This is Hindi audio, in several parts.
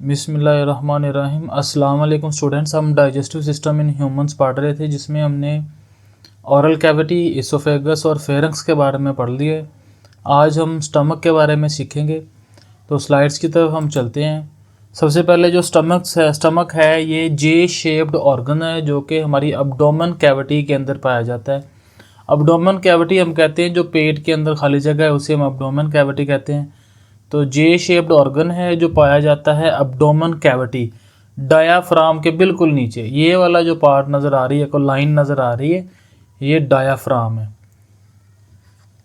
बिस्मिल्लाहिर्रहमानिर्रहीम। अस्सलाम वालेकुम स्टूडेंट्स। हम डाइजेस्टिव सिस्टम इन ह्यूमंस पढ़ रहे थे, जिसमें हमने औरल कैविटी, इसोफेगस और फेरेंक्स के बारे में पढ़ लिए। आज हम स्टमक के बारे में सीखेंगे। तो स्लाइड्स की तरफ हम चलते हैं। सबसे पहले जो स्टमक है ये जे शेप्ड ऑर्गन है, जो कि हमारी अब्डोमेन कैविटी के अंदर पाया जाता है। अब्डोमेन कैविटी हम कहते हैं जो पेट के अंदर खाली जगह है, उसे हम अब्डोमेन कैविटी कहते हैं। तो जे शेप्ड ऑर्गन है जो पाया जाता है अब्डोमेन कैविटी, डायाफ्राम के बिल्कुल नीचे। ये वाला जो पार्ट नज़र आ रही है, को लाइन नज़र आ रही है, ये डायाफ्राम है।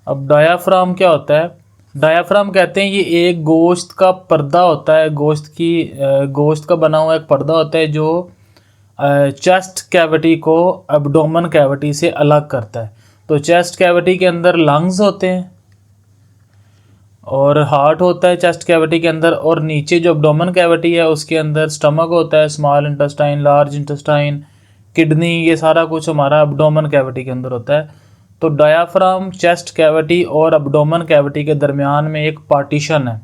अब डायाफ्राम क्या होता है? डायाफ्राम कहते हैं ये एक गोश्त का पर्दा होता है, गोश्त का बना हुआ एक पर्दा होता है जो चेस्ट कैविटी को एब्डोमेन कैविटी से अलग करता है। तो चेस्ट कैविटी के अंदर लंग्स होते हैं और हार्ट होता है चेस्ट कैविटी के अंदर, और नीचे जो एब्डोमेन कैविटी है उसके अंदर स्टमक होता है, small intestine, large intestine, kidney, ये सारा कुछ हमारा एब्डोमेन कैविटी के अंदर होता है। तो डायाफ्राम चेस्ट कैविटी और एब्डोमेन कैविटी के दरमियान में एक पार्टीशन है,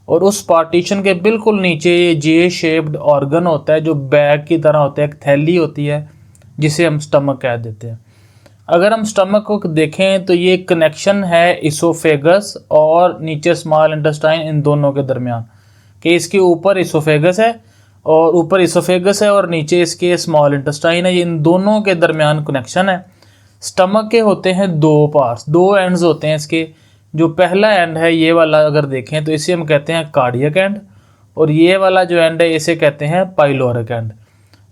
और उस पार्टीशन के बिल्कुल नीचे ये जे शेप्ड ऑर्गन होता है जो बैग की तरह होता है, एक थैली होती है जिसे हम स्टमक कह देते हैं। अगर हम स्टमक को देखें तो ये कनेक्शन है इसोफेगस और नीचे स्मॉल इंटेस्टाइन, इन दोनों के दरमियान, कि इसके ऊपर इसोफेगस है और नीचे इसके स्मॉल इंटेस्टाइन है। ये इन दोनों के दरमियान कनेक्शन है। स्टमक के होते हैं दो पार्ट्स, दो एंड्स होते हैं इसके। जो पहला एंड है ये वाला, अगर देखें तो इसे हम कहते हैं कार्डियक एंड, और ये वाला जो एंड है इसे कहते हैं पाइलोरिक एंड।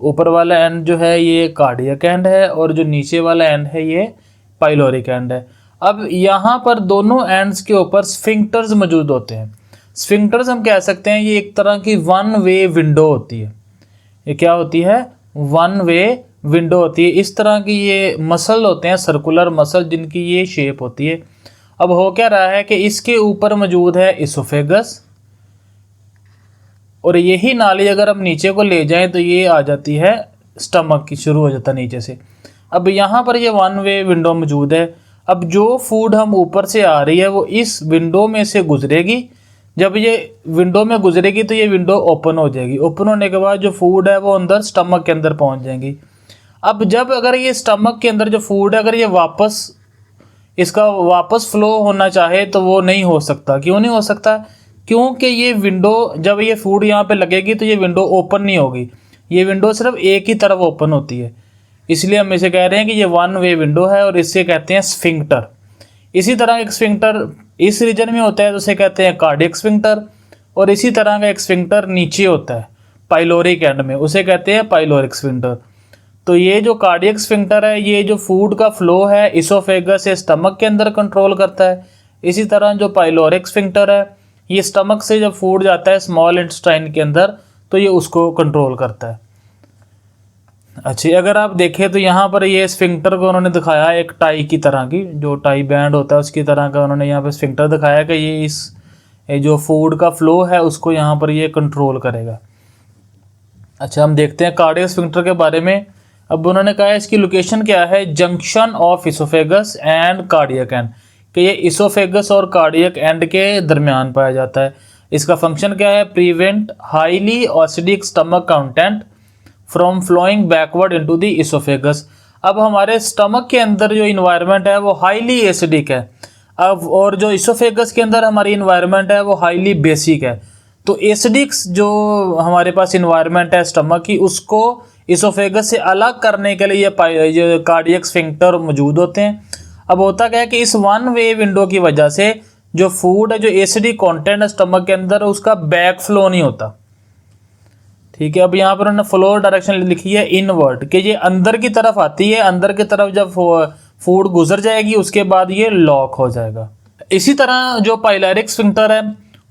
ऊपर वाला एंड जो है ये कार्डियक एंड है और जो नीचे वाला एंड है ये पाइलोरिक एंड है। अब यहाँ पर दोनों एंड्स के ऊपर स्फिंक्टर्स मौजूद होते हैं। स्फिंक्टर्स हम कह सकते हैं ये एक तरह की वन वे विंडो होती है। ये क्या होती है? वन वे विंडो होती है। इस तरह की ये मसल होते हैं, सर्कुलर मसल, जिनकी ये शेप होती है। अब हो क्या रहा है कि इसके ऊपर मौजूद है इसोफेगस, और यही नाली अगर हम नीचे को ले जाएं तो ये आ जाती है स्टमक की, शुरू हो जाता है नीचे से। अब यहाँ पर ये वन वे विंडो मौजूद है। अब जो फूड हम ऊपर से आ रही है वो इस विंडो में से गुजरेगी। जब ये विंडो में गुजरेगी तो ये विंडो ओपन हो जाएगी। ओपन होने के बाद जो फूड है वो अंदर स्टमक के अंदर पहुँच जाएंगी। अब जब अगर ये स्टमक के अंदर जो फूड है, अगर ये इसका वापस फ्लो होना चाहे तो वो नहीं हो सकता। क्यों नहीं हो सकता? क्योंकि ये विंडो, जब ये फूड यहाँ पे लगेगी तो ये विंडो ओपन नहीं होगी। ये विंडो सिर्फ एक ही तरफ ओपन होती है, इसलिए हम इसे कह रहे हैं कि ये वन वे विंडो है, और इससे कहते हैं स्फिंक्टर। इसी तरह एक स्फिंक्टर इस रीजन में होता है तो उसे कहते हैं कार्डियक स्फिंक्टर, और इसी तरह का एक स्फिंक्टर नीचे होता है पाइलोरिक एंड में, उसे कहते हैं पाइलोरिक स्फिंक्टर। तो ये जो कार्डियक स्फिंक्टर है ये जो फूड का फ्लो है इसोफेगस से स्टमक के अंदर कंट्रोल करता है। इसी तरह जो पाइलोरिक स्फिंक्टर है ये स्टमक से जब फूड जाता है स्मॉल इंटेस्टाइन के अंदर तो ये उसको कंट्रोल करता है। अच्छा, अगर आप देखें तो यहाँ पर ये स्फिंक्टर को उन्होंने दिखाया है एक टाई की तरह की, जो टाई बैंड होता है उसकी तरह का उन्होंने यहाँ पर स्फिंक्टर दिखाया कि ये जो फूड का फ्लो है उसको यहाँ पर ये कंट्रोल करेगा। अच्छा, हम देखते हैं कार्डियक स्फिंक्टर के बारे में। अब उन्होंने कहा है इसकी लोकेशन क्या है? Junction of oesophagus and cardiac and, कि ये इसोफेगस और कार्डियक एंड के दरमियान पाया जाता है। इसका फंक्शन क्या है? Prevent highly acidic stomach content from flowing backward into the oesophagus. अब हमारे स्टमक के अंदर जो इन्वायरमेंट है वो हाईली एसिडिक है, अब और जो इसोफेगस के अंदर हमारी इन्वायरमेंट है वो हाईली बेसिक है। तो एसिडिक्स जो हमारे पास इन्वायरमेंट है स्टमक की, उसको इसोफेगस से अलग करने के लिए ये कार्डियक स्फिंक्टर मौजूद होते हैं। अब होता क्या है कि इस वन वे विंडो की वजह से जो फूड है, जो एसिडिक कंटेंट है स्टमक के अंदर, उसका बैक फ्लो नहीं होता। ठीक है, अब यहाँ पर उन्होंने फ्लो डायरेक्शन लिखी है इनवर्ट, कि ये अंदर की तरफ आती है, अंदर की तरफ जब फूड गुजर जाएगी उसके बाद ये लॉक हो जाएगा। इसी तरह जो पाइलोरिक स्फिंक्टर है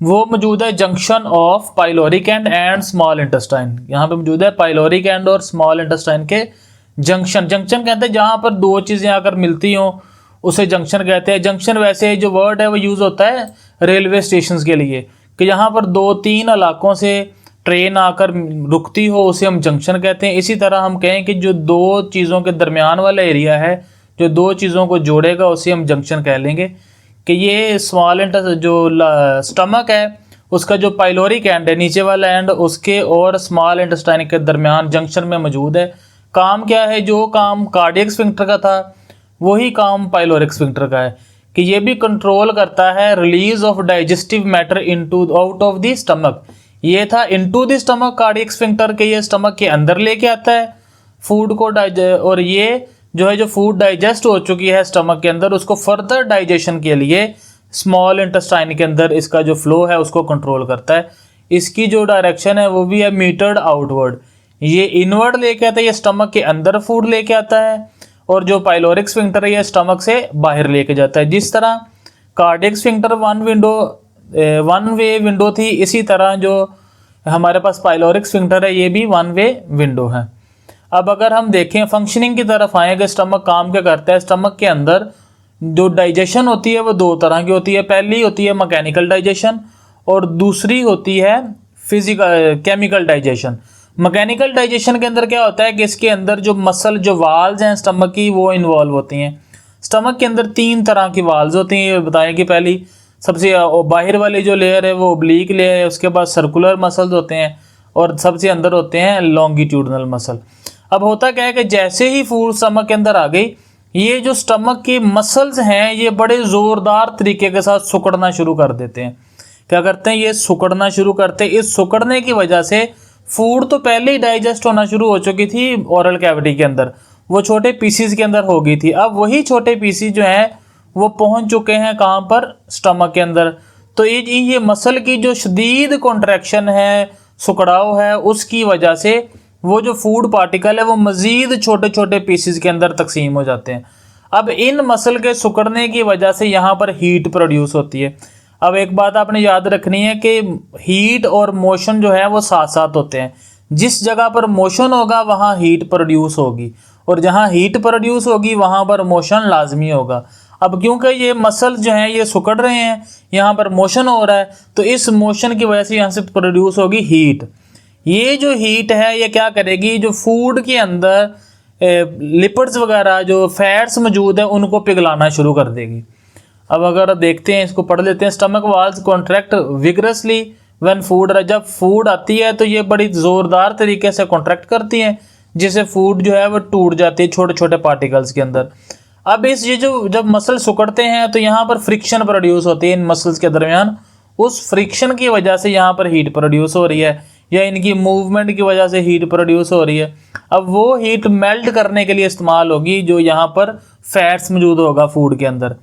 वो मौजूद है junction of pyloric and small intestine. यहाँ पे मौजूद है पाइलोरिक एंड और स्मॉल इंटेस्टाइन के जंक्शन कहते हैं जहाँ पर दो चीज़ें आकर मिलती हों उसे जंक्शन कहते हैं। जंक्शन वैसे जो वर्ड है वो यूज़ होता है रेलवे स्टेशन के लिए, कि जहाँ पर दो तीन इलाकों से ट्रेन आकर रुकती हो उसे हम जंक्शन कहते हैं। इसी तरह हम कहें कि जो दो चीज़ों के दरमियान वाला एरिया है, जो दो चीज़ों को जोड़ेगा, उसे हम जंक्शन कह लेंगे। कि ये स्मॉल जो स्टमक है उसका जो पाइलोरिक एंड है नीचे वाला एंड उसके और स्मॉल इंटेस्टाइन के दरमियान जंक्शन में मौजूद है। काम क्या है, जो काम कार्डियक स्फिंक्टर का था वही काम पाइलोरिक स्फिंक्टर का है कि ये भी कंट्रोल करता है release of digestive matter into out of the stomach. ये था into the stomach cardiac sphincter के, ये स्टमक के अंदर लेके आता है फूड को और ये जो है जो फूड डाइजेस्ट हो चुकी है स्टमक के अंदर उसको फर्दर डाइजेशन के लिए स्मॉल इंटेस्टाइन के अंदर इसका जो फ्लो है उसको कंट्रोल करता है। इसकी जो डायरेक्शन है वो भी है मीटर्ड आउटवर्ड, ये इनवर्ड लेके आता है, ये स्टमक के अंदर फूड लेके आता है और जो पाइलोरिक स्फिंक्टर है ये स्टमक से बाहर लेके जाता है। जिस तरह cardiac sphincter one way window थी, इसी तरह जो हमारे पास पाइलोरिक स्फिंक्टर है ये भी वन वे विंडो है। अब अगर हम देखें फंक्शनिंग की तरफ आए कि स्टमक काम क्या करता है, स्टमक के अंदर जो डाइजेशन होती है वो दो तरह की होती है। पहली होती है मैकेनिकल डाइजेशन और दूसरी होती है केमिकल डाइजेशन। मैकेनिकल डाइजेशन के अंदर क्या होता है कि इसके अंदर जो मसल जो वाल्स हैं स्टमक की वो इन्वॉल्व होती हैं। स्टमक के अंदर 3 तरह की वाल्स होती हैं, ये बताएं कि पहली सबसे बाहर वाली जो लेयर है वो ओब्लीक लेयर है, उसके बाद सर्कुलर मसल्स होते हैं और सबसे अंदर होते हैं लॉन्गिट्यूडनल मसल। अब होता क्या है कि जैसे ही फूड स्टमक के अंदर आ गई, ये जो स्टमक की मसल्स हैं ये बड़े ज़ोरदार तरीके के साथ सिकुड़ना शुरू कर देते हैं। क्या करते हैं, ये सिकुड़ना शुरू करते हैं। इस सिकुड़ने की वजह से फूड तो पहले ही डाइजेस्ट होना शुरू हो चुकी थी ओरल कैविटी के अंदर, वो छोटे पीसीज के अंदर हो गई थी। अब वही छोटे पीसीज जो हैं वो पहुंच चुके हैं कहाँ पर, स्टमक के अंदर। तो ये मसल की जो शदीद कॉन्ट्रैक्शन है, सुकड़ाव है, उसकी वजह से वो जो फूड पार्टिकल है वो मज़ीद छोटे छोटे पीसेस के अंदर तकसीम हो जाते हैं। अब इन मसल के सिकुड़ने की वजह से यहाँ पर हीट प्रोड्यूस होती है। अब एक बात आपने याद रखनी है कि हीट और मोशन जो है वो साथ साथ होते हैं। जिस जगह पर मोशन होगा वहाँ हीट प्रोड्यूस होगी और जहाँ हीट प्रोड्यूस होगी वहाँ पर मोशन लाजमी होगा। अब क्योंकि ये मसल जो हैं ये सिकुड़ रहे हैं, यहाँ पर मोशन हो रहा है, तो इस मोशन की वजह से यहाँ से प्रोड्यूस होगी हीट। ये जो हीट है ये क्या करेगी, जो फूड के अंदर लिपिड्स वगैरह जो फैट्स मौजूद है उनको पिघलाना शुरू कर देगी। अब अगर देखते हैं, इसको पढ़ लेते हैं। Stomach walls contract vigorously when food, जब फूड आती है तो ये बड़ी ज़ोरदार तरीके से कॉन्ट्रैक्ट करती हैं जिससे फूड जो है वो टूट जाती है छोटे छोटे पार्टिकल्स के अंदर। अब ये जो जब मसल सिकुड़ते हैं तो यहाँ पर फ्रिक्शन प्रोड्यूस होती है इन मसल्स के दरमियान। उस फ्रिक्शन की वजह से यहाँ पर हीट प्रोड्यूस हो रही है या इनकी मूवमेंट की वजह से हीट प्रोड्यूस हो रही है। अब वो हीट मेल्ट करने के लिए इस्तेमाल होगी जो यहाँ पर फैट्स मौजूद होगा फूड के अंदर।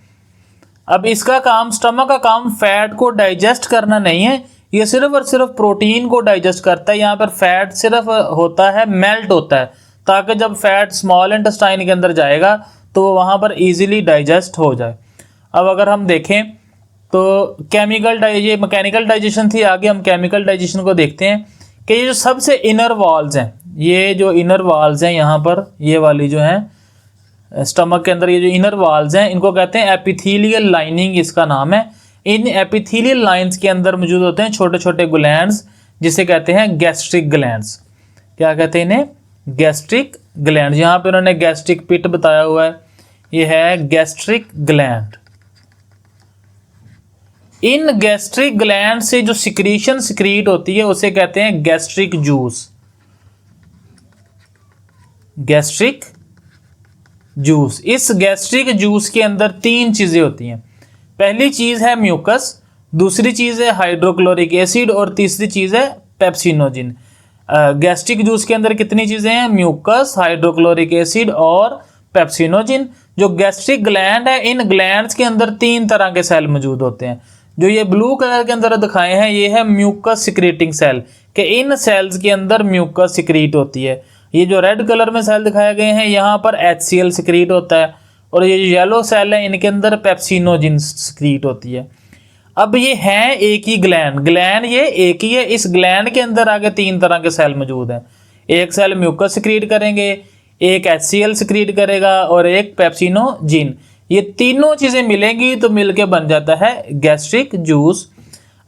अब इसका काम, स्टमक का काम फैट को डाइजेस्ट करना नहीं है, ये सिर्फ और सिर्फ प्रोटीन को डाइजेस्ट करता है। यहाँ पर फैट सिर्फ होता है, मेल्ट होता है, ताकि जब फैट स्मॉल इंटेस्टाइन के अंदर जाएगा तो वहाँ पर इजीली डाइजेस्ट हो जाए। अब अगर हम देखें तो ये मैकेनिकल डाइजेशन थी, आगे हम केमिकल डाइजेशन को देखते हैं कि ये जो सबसे इनर वॉल्स हैं, ये जो इनर वॉल्स हैं यहाँ पर, ये वाली जो हैं स्टमक के अंदर, ये जो इनर वॉल्स हैं इनको कहते हैं एपिथेलियल लाइनिंग, इसका नाम है। इन एपिथेलियल लाइंस के अंदर मौजूद होते हैं छोटे छोटे ग्लैंड्स जिसे कहते हैं गैस्ट्रिक ग्लैंड्स। क्या कहते हैं इन्हें, गैस्ट्रिक ग्लैंड। यहाँ पे उन्होंने गैस्ट्रिक पिट बताया हुआ है, ये है gastric gland. In gastric gland से जो सिक्रीशन सिक्रीट होती है उसे कहते हैं गैस्ट्रिक जूस। गैस्ट्रिक जूस, इस गैस्ट्रिक जूस के अंदर 3 चीजें होती हैं। पहली चीज है म्यूकस, दूसरी चीज है हाइड्रोक्लोरिक एसिड और तीसरी चीज है पेप्सिनोजिन। गैस्ट्रिक जूस के अंदर कितनी चीजें हैं, म्यूकस, हाइड्रोक्लोरिक एसिड और पेप्सिनोजिन। जो गैस्ट्रिक ग्लैंड है, इन ग्लैंड्स के अंदर 3 तरह के सेल मौजूद होते हैं। जो ये ब्लू कलर के अंदर दिखाए हैं ये है म्यूकस सिक्रीटिंग सेल, कि इन सेल्स के अंदर म्यूकस सिक्रीट होती है। ये जो रेड कलर में सेल दिखाए गए हैं यहाँ पर HCl सिक्रीट होता है और ये जो येलो सेल है इनके अंदर पेप्सिनोजिन सिक्रीट होती है। अब ये है एक ही ग्लैंड ये एक ही है। इस ग्लैंड के अंदर आगे 3 तरह के सेल मौजूद हैं। एक सेल म्यूकस सिक्रीट करेंगे, एक HCl सिक्रीट करेगा और एक पेप्सिनोजिन। ये तीनों चीजें मिलेंगी तो मिलके बन जाता है गैस्ट्रिक जूस।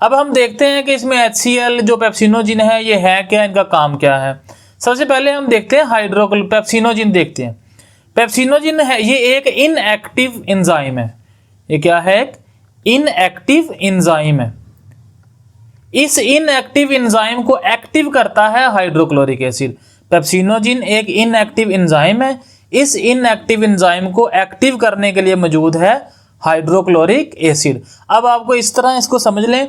अब हम देखते हैं कि इसमें HCl जो पेप्सिनोजिन है ये है क्या, इनका काम क्या है। सबसे पहले हम देखते हैं पेप्सिनोजिन देखते हैं। पेप्सिनोजिन है ये एक इनएक्टिव एंजाइम है। ये क्या है, एक इनएक्टिव एंजाइम है। इस इनएक्टिव एंजाइम को एक्टिव करता है हाइड्रोक्लोरिक एसिड। पेप्सिनोजिन एक इनएक्टिव एंजाइम है, इस इनएक्टिव एंजाइम को एक्टिव करने के लिए मौजूद है हाइड्रोक्लोरिक एसिड। अब आपको इस तरह इसको समझ लें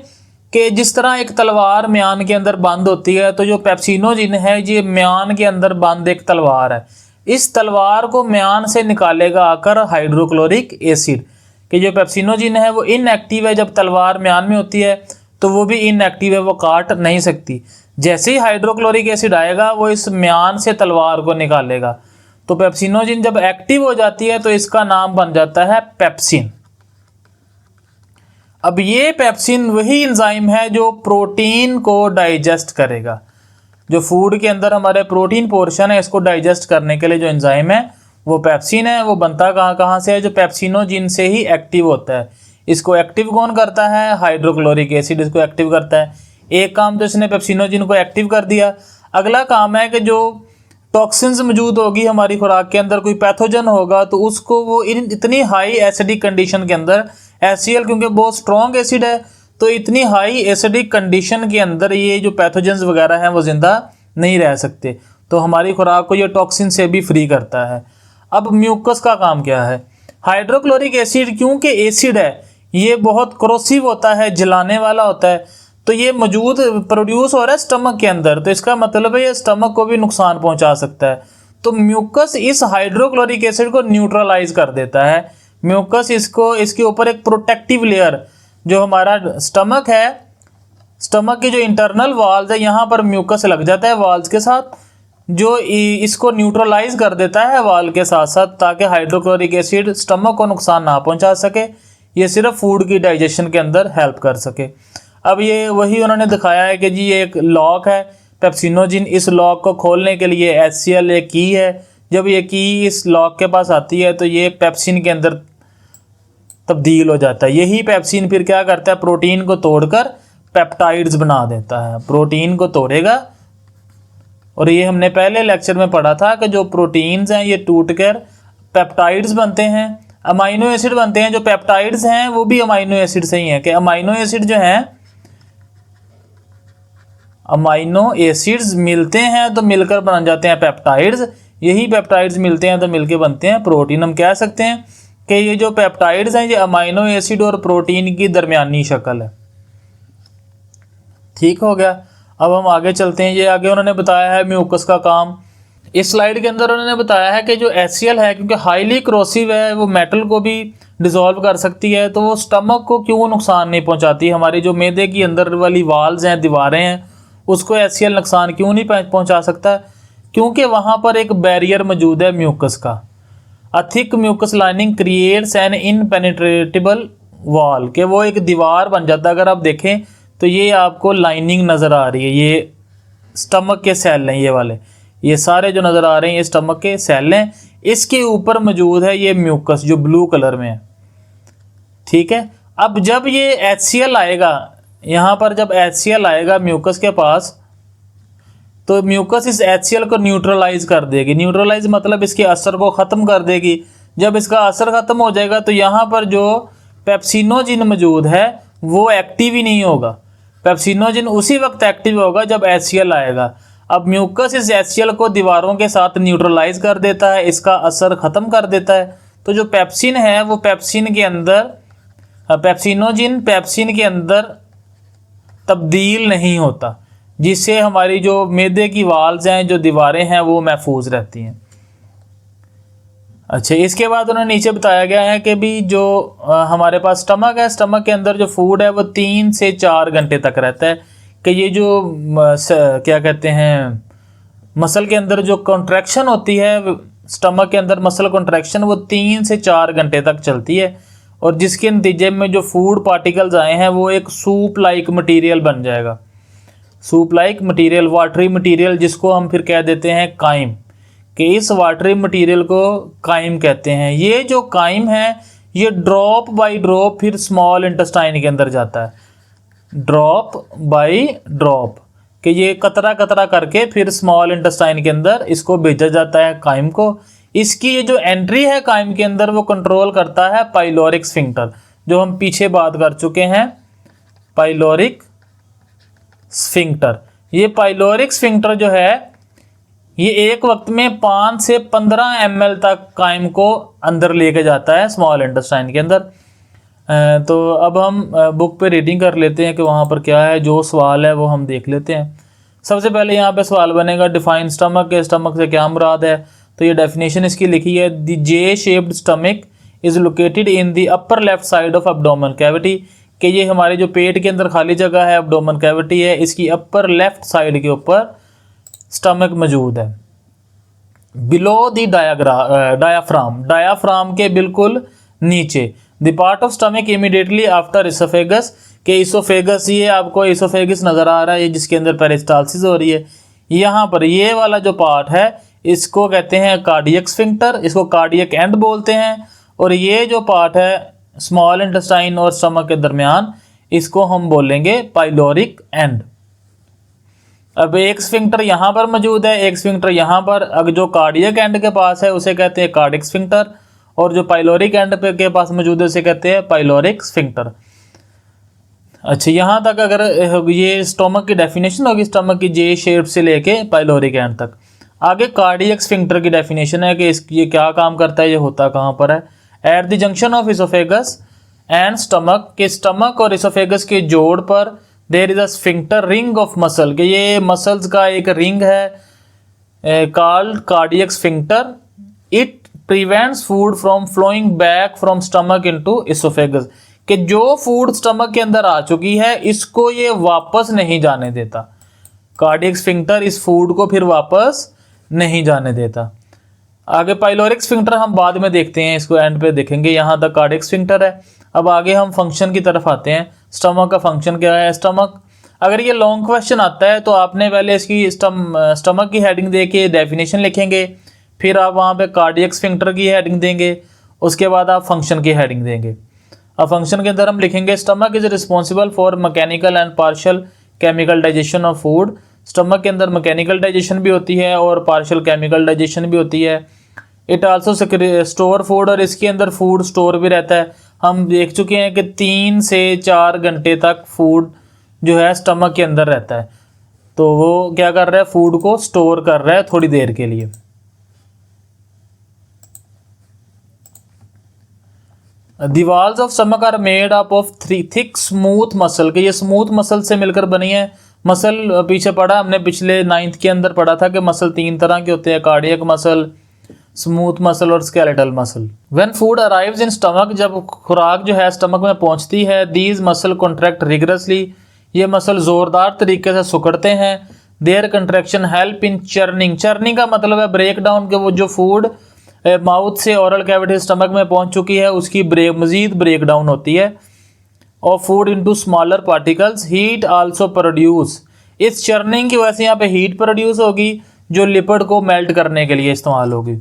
कि जिस तरह एक तलवार म्यान के अंदर बंद होती है, तो जो पेप्सिनोजिन है ये म्यान के अंदर बंद एक तलवार है। इस तलवार को म्यान से निकालेगा आकर हाइड्रोक्लोरिक एसिड। कि जो पेप्सिनोजिन है वो इनएक्टिव है, जब तलवार म्यान में होती है तो वो भी इनएक्टिव है, वो काट नहीं सकती। जैसे ही हाइड्रोक्लोरिक एसिड आएगा वो इस म्यान से तलवार को निकालेगा। तो पेप्सिनोजिन जब एक्टिव हो जाती है तो इसका नाम बन जाता है पेप्सिन। अब ये पेप्सिन वही एंजाइम है जो प्रोटीन को डाइजेस्ट करेगा। जो फूड के अंदर हमारे प्रोटीन पोर्शन है, इसको डाइजेस्ट करने के लिए जो एंजाइम है वो पेप्सिन है। वो बनता कहाँ से है? जो पेप्सिनोजिन से ही एक्टिव होता है। इसको एक्टिव कौन करता है? हाइड्रोक्लोरिक एसिड इसको एक्टिव करता है। एक काम तो इसने पेप्सिनोजिन को एक्टिव कर दिया। अगला काम है कि जो टॉक्सिन्स मौजूद होगी हमारी खुराक के अंदर, कोई पैथोजन होगा, तो उसको वो इतनी हाई एसिडिक कंडीशन के अंदर HCl क्योंकि बहुत स्ट्रॉन्ग एसिड है, तो इतनी हाई एसिडिक कंडीशन के अंदर ये जो पैथोजेंस वगैरह हैं वो ज़िंदा नहीं रह सकते। तो हमारी खुराक को ये टॉक्सिन से भी फ्री करता है। अब म्यूकस का काम क्या है? हाइड्रोक्लोरिक एसिड क्योंकि एसिड है, ये बहुत क्रोसिव होता है, जलाने वाला होता है, तो ये मौजूद प्रोड्यूस हो रहा है स्टमक के अंदर, तो इसका मतलब है ये स्टमक को भी नुकसान पहुंचा सकता है। तो म्यूकस इस हाइड्रोक्लोरिक एसिड को न्यूट्रलाइज कर देता है। म्यूकस इसके ऊपर एक प्रोटेक्टिव लेयर, जो हमारा स्टमक है, स्टमक की जो इंटरनल वाल्स है, यहाँ पर म्यूकस लग जाता है वाल्स के साथ, जो इसको न्यूट्रलाइज कर देता है वाल के साथ साथ, ताकि हाइड्रोक्लोरिक एसिड स्टमक को नुकसान ना पहुंचा सके, ये सिर्फ फूड की डाइजेशन के अंदर हेल्प कर सके। अब ये वही उन्होंने दिखाया है कि जी ये एक लॉक है पेप्सिनोजिन, इस लॉक को खोलने के लिए HCl एक की है। जब ये की इस लॉक के पास आती है तो ये पेप्सिन के अंदर तब्दील हो जाता है। यही पेप्सिन फिर क्या करता है? प्रोटीन को तोड़कर पेप्टाइड्स बना देता है। प्रोटीन को तोड़ेगा, और ये हमने पहले लेक्चर में पढ़ा था कि जो प्रोटीन्स हैं ये टूटकर पेप्टाइड्स बनते हैं, अमाइनो एसिड बनते हैं। जो पेप्टाइड्स हैं वो भी अमाइनो एसिड से ही हैं, कि अमाइनो एसिड जो हैं, अमाइनो एसिड्स मिलते हैं तो मिलकर बन जाते हैं पेप्टाइड्स। यही पेप्टाइड्स मिलते हैं तो मिलकर बनते हैं प्रोटीन। हम कह सकते हैं कि ये जो पेप्टाइड्स हैं ये अमाइनो एसिड और प्रोटीन की दरमियानी शक्ल है। ठीक हो गया। अब हम आगे चलते हैं। ये आगे उन्होंने बताया है म्यूकस का काम। इस स्लाइड के अंदर उन्होंने बताया है कि जो HCl है, क्योंकि हाईली क्रोसिव है, वो मेटल को भी डिसॉल्व कर सकती है, तो वो स्टमक को क्यों नुकसान नहीं पहुंचाती? हमारी जो मैदे की अंदर वाली वाल्स हैं, दीवारें हैं, उसको HCl नुकसान क्यों नहीं पहुंचा सकता? क्योंकि वहाँ पर एक बैरियर मौजूद है म्यूकस का। A thick mucus lining creates an impenetrable wall, के वो एक दीवार बन जाता है। अगर आप देखें तो ये आपको लाइनिंग नज़र आ रही है, ये स्टमक के सेल हैं, ये वाले, ये सारे जो नज़र आ रहे हैं ये स्टमक के सेल हैं। इसके ऊपर मौजूद है ये म्यूकस जो ब्लू कलर में है। ठीक है। अब जब ये HCl आएगा यहाँ पर, जब HCl आएगा म्यूकस के पास, तो म्यूकस इस HCl को न्यूट्रलाइज कर देगी। न्यूट्रलाइज मतलब इसके असर को ख़त्म कर देगी। जब इसका असर ख़त्म हो जाएगा तो यहाँ पर जो पेप्सिनोजिन मौजूद है वो एक्टिव ही नहीं होगा। पेप्सिनोजिन उसी वक्त एक्टिव होगा जब HCl आएगा। अब म्यूकस इस HCl को दीवारों के साथ न्यूट्रलाइज कर देता है, इसका असर ख़त्म कर देता है। तो जो पेप्सिन है वो पेप्सिन के अंदर, पेप्सिनोजिन पेप्सिन के अंदर तब्दील नहीं होता, जिससे हमारी जो मैदे की वाल्स हैं, जो दीवारें हैं, वो महफूज रहती हैं। अच्छा, इसके बाद उन्होंने नीचे बताया गया है कि भी जो हमारे पास स्टमक है, स्टमक के अंदर जो फूड है वो 3 से 4 घंटे तक रहता है। कि ये जो क्या कहते हैं, मसल के अंदर जो कॉन्ट्रैक्शन होती है, स्टमक के अंदर मसल कॉन्ट्रैक्शन, वो 3 से 4 घंटे तक चलती है, और जिसके नतीजे में जो फूड पार्टिकल्स आए हैं वो एक सूप लाइक मटीरियल बन जाएगा। Soup like material, watery material, जिसको हम फिर कह देते हैं काइम, कि इस वाटरी मटीरियल को काइम कहते हैं। ये जो काइम है ये ड्रॉप बाय ड्रॉप फिर स्मॉल इंटेस्टाइन के अंदर जाता है, ड्रॉप बाय ड्रॉप, कि ये कतरा कतरा करके फिर स्मॉल इंटेस्टाइन के अंदर इसको भेजा जाता है काइम को। इसकी ये जो एंट्री है काइम के अंदर वो कंट्रोल करता है पाइलोरिक स्फिंक्टर, जो हम पीछे बात कर चुके हैं, पाइलोरिक स्फिंक्टर। ये पाइलोरिक स्फिंक्टर जो है ये एक वक्त में 5 से 15 ml तक काइम को अंदर लेके जाता है स्मॉल इंटेस्टाइन के अंदर। तो अब हम बुक पे रीडिंग कर लेते हैं कि वहाँ पर क्या है, जो सवाल है वो हम देख लेते हैं। सबसे पहले यहाँ पे सवाल बनेगा डिफाइन स्टमक के, स्टमक से क्या मुराद है। तो ये डेफिनेशन इसकी लिखी है, the J shaped stomach is located in the upper left side of abdomen cavity, कि ये हमारे जो पेट के अंदर खाली जगह है एब्डोमेन कैविटी है, इसकी अपर लेफ्ट साइड के ऊपर स्टमक मौजूद है। बिलो द डायाफ्राम, डायाफ्राम के बिल्कुल नीचे। The part of stomach immediately after oesophagus, के इसोफेगस, ये आपको इसोफेगस नज़र आ रहा है जिसके अंदर पेरिस्टालसिस हो रही है। यहाँ पर ये वाला जो पार्ट है इसको कहते हैं कार्डियक स्फिंक्टर, इसको कार्डियक एंड बोलते हैं। और ये जो पार्ट है स्मॉल इंटेस्टाइन और स्टमक के दरमियान, इसको हम बोलेंगे पाइलोरिक एंड। अब एक स्फिंक्टर यहाँ पर मौजूद है, एक स्फिंक्टर यहाँ पर। अगर जो कार्डियक एंड के पास है उसे कहते हैं कार्डिक स्फिंक्टर, और जो पाइलोरिक एंड पे के पास मौजूद है उसे कहते हैं पाइलोरिक स्फिंक्टर। अच्छा, यहाँ तक अगर ये स्टोमक की डेफिनेशन होगी, स्टमक की जे शेप से लेके पाइलोरिक एंड तक। आगे कार्डियक स्फिंक्टर की डेफिनेशन है कि ये क्या काम करता है, ये होता कहाँ पर है। At the junction of oesophagus and stomach, के स्टमक और इसोफेगस के जोड़ पर there is a sphincter ring of muscle, के ये मसल्स का एक रिंग है called cardiac sphincter. It prevents food from flowing back from stomach into oesophagus, कि जो फूड स्टमक के अंदर आ चुकी है इसको ये वापस नहीं जाने देता। कार्डियक स्फिंक्टर इस फूड को फिर वापस नहीं जाने देता। आगे पाइलोरिक स्फिंक्टर हम बाद में देखते हैं, इसको एंड पे देखेंगे। यहाँ तक कार्डियक स्फिंक्टर है। अब आगे हम फंक्शन की तरफ आते हैं। स्टमक का फंक्शन क्या है। स्टमक, अगर ये लॉन्ग क्वेश्चन आता है तो आपने पहले इसकी स्टमक की हेडिंग दे के डेफिनेशन लिखेंगे, फिर आप वहाँ पे कार्डियक स्फिंक्टर की हेडिंग देंगे, उसके बाद आप फंक्शन की हेडिंग देंगे। अब फंक्शन के अंदर हम लिखेंगे stomach is responsible for mechanical and partial chemical digestion of food. Stomach के अंदर मैकेनिकल डाइजेशन भी होती है और पार्शियल केमिकल डाइजेशन भी होती है। इट आल्सो स्टोर फूड, और इसके अंदर फूड स्टोर भी रहता है। हम देख चुके हैं कि 3 से 4 घंटे तक फूड जो है स्टमक के अंदर रहता है, तो वो क्या कर रहा है, फूड को स्टोर कर रहा है थोड़ी देर के लिए। The walls of stomach are made up of 3 thick smooth muscle, के ये स्मूथ मसल से मिलकर बनी है। मसल पीछे पढ़ा हमने, पिछले 9th के अंदर पढ़ा था कि मसल 3 तरह के होते हैं, कार्डियक मसल, स्मूथ मसल और skeletal muscle. When food arrives in stomach, जब खुराक जो है स्टमक में पहुंचती है, दीज मसल कॉन्ट्रैक्ट रिगरसली, ये मसल जोरदार तरीके से सिकुड़ते हैं। Their contraction help in churning, churning का मतलब है ब्रेक डाउन, के वो जो फूड माउथ से ओरल कैविटी स्टमक में पहुंच चुकी है उसकी मजीद ब्रेक डाउन होती है, और food into smaller particles. Heat also produce, इस चर्निंग की वजह से यहाँ पे हीट प्रोड्यूस होगी जो लिपिड को मेल्ट करने के लिए इस्तेमाल होगी।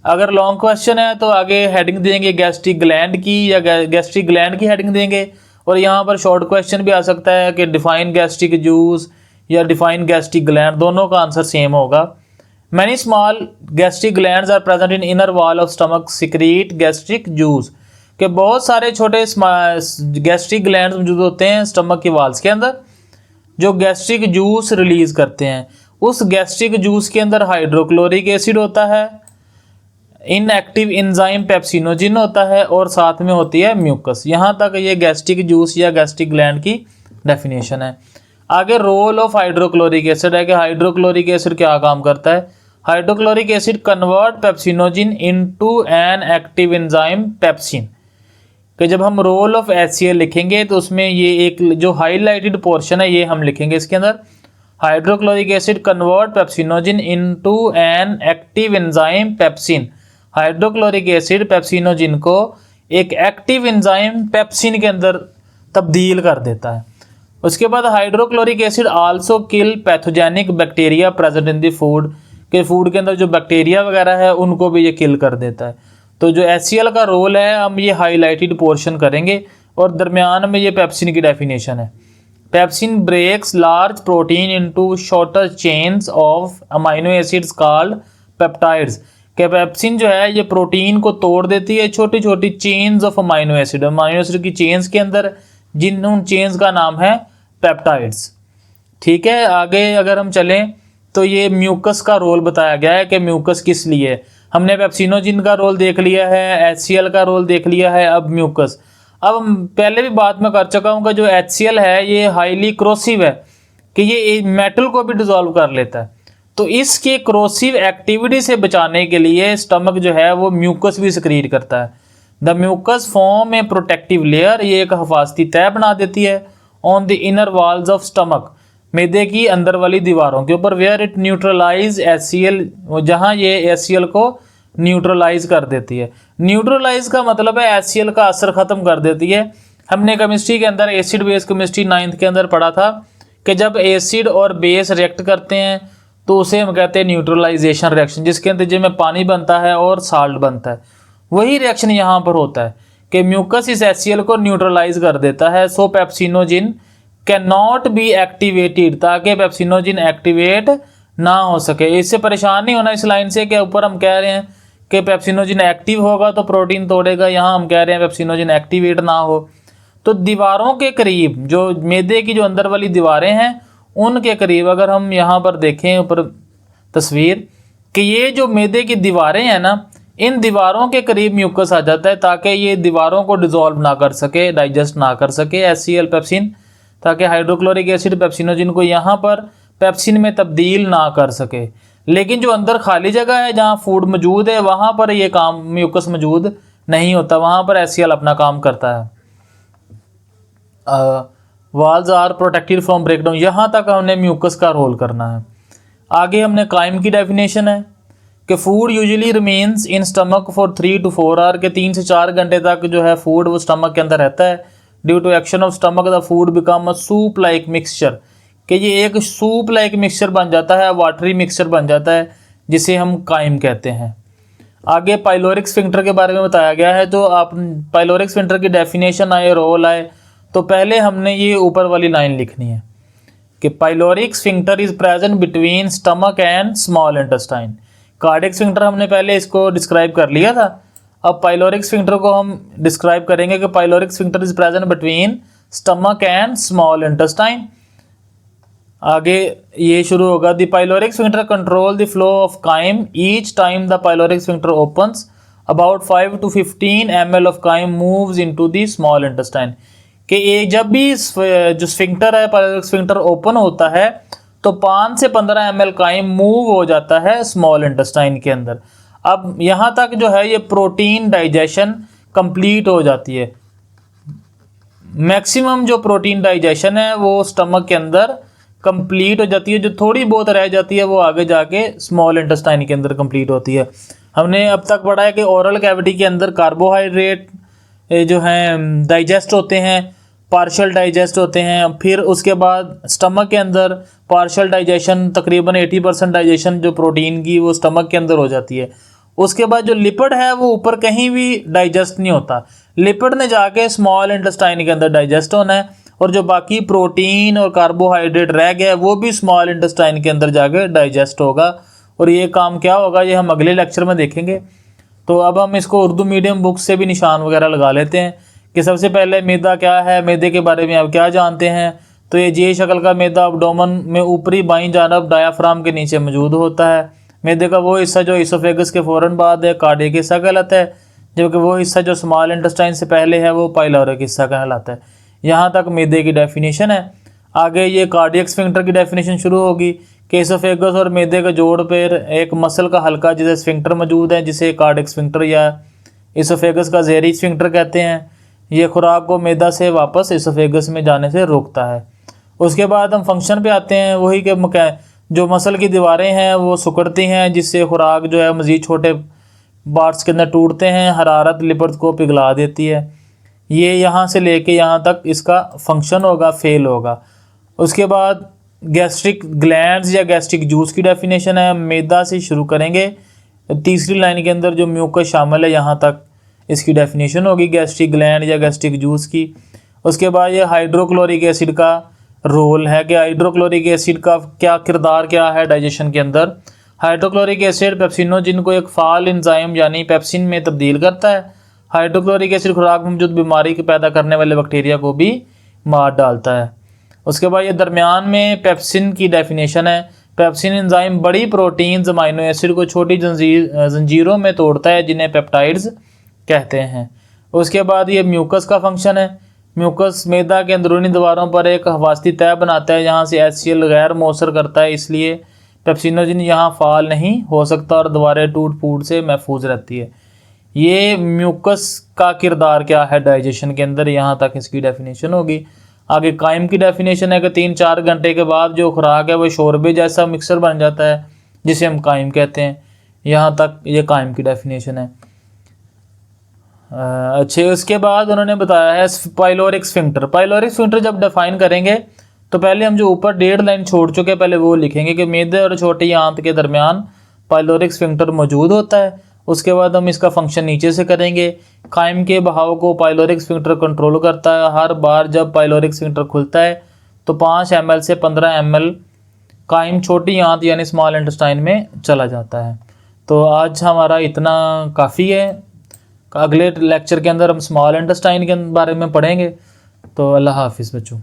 अगर लॉन्ग क्वेश्चन है तो आगे हेडिंग देंगे गैस्ट्रिक ग्लैंड की, या गैस्ट्रिक ग्लैंड की हेडिंग देंगे। और यहाँ पर शॉर्ट क्वेश्चन भी आ सकता है कि डिफाइन गैस्ट्रिक जूस या डिफाइन गैस्ट्रिक ग्लैंड, दोनों का आंसर सेम होगा। Many small gastric glands are present in inner wall of stomach secrete gastric juice, के बहुत सारे छोटे गैस्ट्रिक ग्लैंड्स मौजूद होते हैं स्टमक की वॉल्स के अंदर जो गैस्ट्रिक जूस रिलीज करते हैं। उस गैस्ट्रिक जूस के अंदर हाइड्रोक्लोरिक एसिड होता है, इनएक्टिव एंजाइम पेप्सिनोजिन होता है, और साथ में होती है म्यूकस। यहाँ तक ये गैस्ट्रिक जूस या गैस्ट्रिक ग्लैंड की डेफिनेशन है। आगे रोल ऑफ हाइड्रोक्लोरिक एसिड है कि हाइड्रोक्लोरिक एसिड क्या काम करता है। Hydrochloric acid convert pepsinogen into an active enzyme pepsin, कि जब हम रोल ऑफ HCl लिखेंगे तो उसमें ये एक जो हाईलाइटेड पोर्शन है ये हम लिखेंगे इसके अंदर। Hydrochloric acid convert pepsinogen into an active enzyme pepsin, hydrochloric acid pepsinogen को एक एक्टिव एंजाइम पेप्सिन के अंदर तब्दील कर देता है। उसके बाद hydrochloric acid also kill pathogenic bacteria present in the food, के फूड के अंदर जो बैक्टीरिया वगैरह है उनको भी ये किल कर देता है। तो जो HCl का रोल है हम ये हाईलाइटेड पोर्शन करेंगे, और दरमियान में ये पेप्सिन की डेफिनेशन है। Pepsin breaks large protein into shorter chains of amino acids called peptides, के पेप्सिन जो है ये प्रोटीन को तोड़ देती है छोटी छोटी चेन्स ऑफ अमाइनो एसिड की चेन्स के अंदर, जिन उन चेन्स का नाम है पेप्टाइड्स। ठीक है, आगे अगर हम चलें तो ये म्यूकस का रोल बताया गया है कि म्यूकस किस लिए है। हमने पेप्सिनोजिन का रोल देख लिया है, HCl का रोल देख लिया है, अब म्यूकस। अब हम पहले भी बात मैं कर चुका हूँ कि जो HCl है ये हाईली क्रोसिव है, कि ये मेटल को भी डिसॉल्व कर लेता है। तो इसके क्रोसिव एक्टिविटी से बचाने के लिए स्टमक जो है वो म्यूकस भी सक्रीट करता है। The mucus form a protective layer, ये एक हिफाजती तह बना देती है on the inner walls of stomach, मैदे की अंदर वाली दीवारों के ऊपर, वेयर इट न्यूट्रलाइज HCl, जहां ये HCl को न्यूट्रलाइज कर देती है। न्यूट्रलाइज का मतलब है HCl का असर खत्म कर देती है। हमने केमिस्ट्री के अंदर एसिड बेस केमिस्ट्री 9th के अंदर पढ़ा था कि जब एसिड और बेस रिएक्ट करते हैं तो उसे हम कहते हैं न्यूट्रलाइजेशन रिएक्शन, जिसके नतीजे में पानी बनता है और साल्ट बनता है। वही रिएक्शन यहाँ पर होता है कि म्यूकस इस HCl को न्यूट्रलाइज कर देता है। So pepsinogen can not be activated, ताकि पेप्सिनोजिन एक्टिवेट ना हो सके। इससे परेशान नहीं होना इस लाइन से कि ऊपर हम कह रहे हैं कि पेप्सिनोजिन एक्टिव होगा तो प्रोटीन तोड़ेगा, यहाँ हम कह रहे हैं पेप्सिनोजिन एक्टिवेट ना हो। तो दीवारों के करीब जो मैदे की जो अंदर वाली दीवारें हैं उनके करीब अगर हम यहाँ पर देखें ऊपर तस्वीर कि ये जो मैदे की दीवारें हैं ना, इन दीवारों के करीब म्यूकस आ जाता है ताकि ये दीवारों को डिसॉल्व ना कर सके, डाइजेस्ट ना कर सके HCl पेप्सिन, ताकि हाइड्रोक्लोरिक एसिड पेप्सिनोजिन को यहाँ पर पेप्सिन में तब्दील ना कर सके। लेकिन जो अंदर खाली जगह है जहाँ फूड मौजूद है वहाँ पर ये काम म्यूकस मौजूद नहीं होता, वहाँ पर HCl अपना काम करता है। Walls are protected from breakdown, यहाँ तक हमने म्यूकस का रोल करना है। आगे हमने काइम की डेफिनेशन है कि food usually remains in stomach for 3 to 4 hour, के 3 से 4 घंटे तक जो है फूड वो स्टमक के अंदर रहता है। Due to action of stomach the food become a soup like mixture, कि ये एक सूप लाइक मिक्सचर बन जाता है, वाटरी मिक्सचर बन जाता है, जिसे हम काइम कहते हैं। आगे पाइलोरिक स्फिंक्टर के बारे में बताया गया है। तो आप पाइलोरिक स्फिंक्टर की डेफिनेशन आए, रोल आए, तो पहले हमने ये ऊपर वाली लाइन लिखनी है कि pyloric sphincter is present between stomach and small intestine. Cardiac sphincter हमने पहले इसको डिस्क्राइब कर लिया था, अब पाइलोरिक स्फिंक्टर को हम डिस्क्राइब करेंगे कि pyloric sphincter is present between stomach and small intestine. आगे ये शुरू होगा, the pyloric sphincter control the flow of chyme each time the pyloric sphincter opens, about 5 to 15 ml of chyme moves into the small intestine, कि ये जब भी जो स्फिंक्टर है पाइलोरिक स्फिंक्टर ओपन होता है तो 5 से 15 ml काइम मूव हो जाता है स्मॉल इंटेस्टाइन के अंदर। अब यहाँ तक जो है ये प्रोटीन डाइजेशन कंप्लीट हो जाती है। मैक्सिमम जो प्रोटीन डाइजेशन है वो स्टमक के अंदर कंप्लीट हो जाती है, जो थोड़ी बहुत रह जाती है वो आगे जाके स्मॉल इंटेस्टाइन के अंदर कंप्लीट होती है। हमने अब तक पढ़ा है कि ओरल कैविटी के अंदर कार्बोहाइड्रेट जो हैं डाइजेस्ट होते हैं, पार्शियल डाइजेस्ट होते हैं, फिर उसके बाद स्टमक के अंदर पार्शियल डाइजेशन तकरीबन 80% डाइजेशन जो प्रोटीन की वो स्टमक के अंदर हो जाती है। उसके बाद जो लिपिड है वो ऊपर कहीं भी डाइजेस्ट नहीं होता, लिपिड ने जाके स्मॉल इंटेस्टाइन के अंदर डाइजेस्ट होना है, और जो बाकी प्रोटीन और कार्बोहाइड्रेट रह गया वो भी स्मॉल इंटेस्टाइन के अंदर जाके डाइजेस्ट होगा। और ये काम क्या होगा ये हम अगले लेक्चर में देखेंगे। तो अब हम इसको उर्दू मीडियम बुक से भी निशान वगैरह लगा लेते हैं कि सबसे पहले मैदा क्या है, मैदे के बारे में आप क्या जानते हैं। तो ये जे शक्ल का मैदा अब्डोमन में ऊपरी बाईं जानब डायाफ्राम के नीचे मौजूद होता है। मैदे का वो हिस्सा जो इसोफेगस के फ़ौरन बाद है कार्डियक हिस्सा कहलाता है, जबकि वो हिस्सा जो स्मॉल इंटेस्टाइन से पहले है वो पाइलोरिक हिस्सा कहलाता है। यहाँ तक मैदे की डेफिनेशन है। आगे ये कार्डियक स्फिंक्टर की डेफिनेशन शुरू होगी कि इसोफेगस और मैदे के जोड़ पर एक मसल का हल्का जिसे स्फिंक्टर मौजूद है, जिसे कार्डियक स्फिंक्टर या इसोफेगस का ज़ेरी स्फिंक्टर कहते हैं। ये खुराक को मैदा से वापस इसोफेगस में जाने से रोकता है। उसके बाद हम फंक्शन पे आते हैं, वही के जो मसल की दीवारें हैं वो सिकुड़ती हैं, जिससे खुराक जो है मज़ीद छोटे पार्ट्स के अंदर टूटते हैं, हरारत लिपिड को पिघला देती है। ये यहाँ से लेके यहाँ तक इसका फंक्शन होगा, फेल होगा। उसके बाद गैस्ट्रिक ग्लैंड्स या गैस्ट्रिक जूस की डेफिनेशन है, मैदा से शुरू करेंगे। तीसरी लाइन के अंदर जो म्यूकस शामिल है यहाँ तक इसकी डेफिनेशन होगी गैस्ट्रिक ग्लैंड या गैस्ट्रिक जूस की। उसके बाद ये हाइड्रोक्लोरिक एसिड का रोल है कि हाइड्रोक्लोरिक एसिड का क्या किरदार क्या है डाइजेशन के अंदर। हाइड्रोक्लोरिक एसिड पेप्सिनोजिन को एक फाल एंजाइम यानी पेप्सिन में तब्दील करता है। हाइड्रोक्लोरिक एसिड खुराक में मौजूद बीमारी के पैदा करने वाले बैक्टीरिया को भी मार डालता है। उसके बाद ये दरमियान में पेप्सिन की डेफिनेशन है। पेप्सिन एंजाइम बड़ी प्रोटीन्स अमाइनो एसिड को छोटी जंजीरों में तोड़ता है जिन्हें पेप्टाइड्स कहते हैं। उसके बाद ये म्यूकस का फंक्शन है। म्यूकस मैदा के अंदरूनी दीवारों पर एक हवास्ती तह बनाता है जहाँ से HCl गैर मौसर करता है, इसलिए पेप्सिनोजिन यहाँ फाल नहीं हो सकता और दीवारें टूट फूट से महफूज रहती है। ये म्यूकस का किरदार क्या है डाइजेशन के अंदर, यहाँ तक इसकी डेफिनेशन होगी। आगे काइम की डेफिनेशन है कि 3-4 घंटे के बाद जो खुराक है वो शोरबे जैसा मिक्सर बन जाता है जिसे हम काइम कहते हैं। यहाँ तक ये काइम की डेफिनेशन है। अच्छे, उसके बाद उन्होंने बताया है पाइलोरिक स्फिंक्टर। पाइलोरिक स्फिंक्टर जब डिफाइन करेंगे तो पहले हम जो ऊपर 1.5 लाइन छोड़ चुके पहले वो लिखेंगे कि मैदे और छोटी आंत के दरमियान पाइलोरिक स्फिंक्टर मौजूद होता है। उसके बाद हम इसका फंक्शन नीचे से करेंगे। काइम के बहाव को पाइलोरिक स्फिंक्टर कंट्रोल करता है। हर बार जब पाइलोरिक स्फिंक्टर खुलता है तो 5 ml से 15 ml काइम छोटी आंत यानी स्मॉल इंटेस्टाइन में चला जाता है। तो आज हमारा इतना काफ़ी है। अगले लेक्चर के अंदर हम स्मॉल इंटेस्टाइन के बारे में पढ़ेंगे। तो अल्लाह हाफिज़ बच्चों।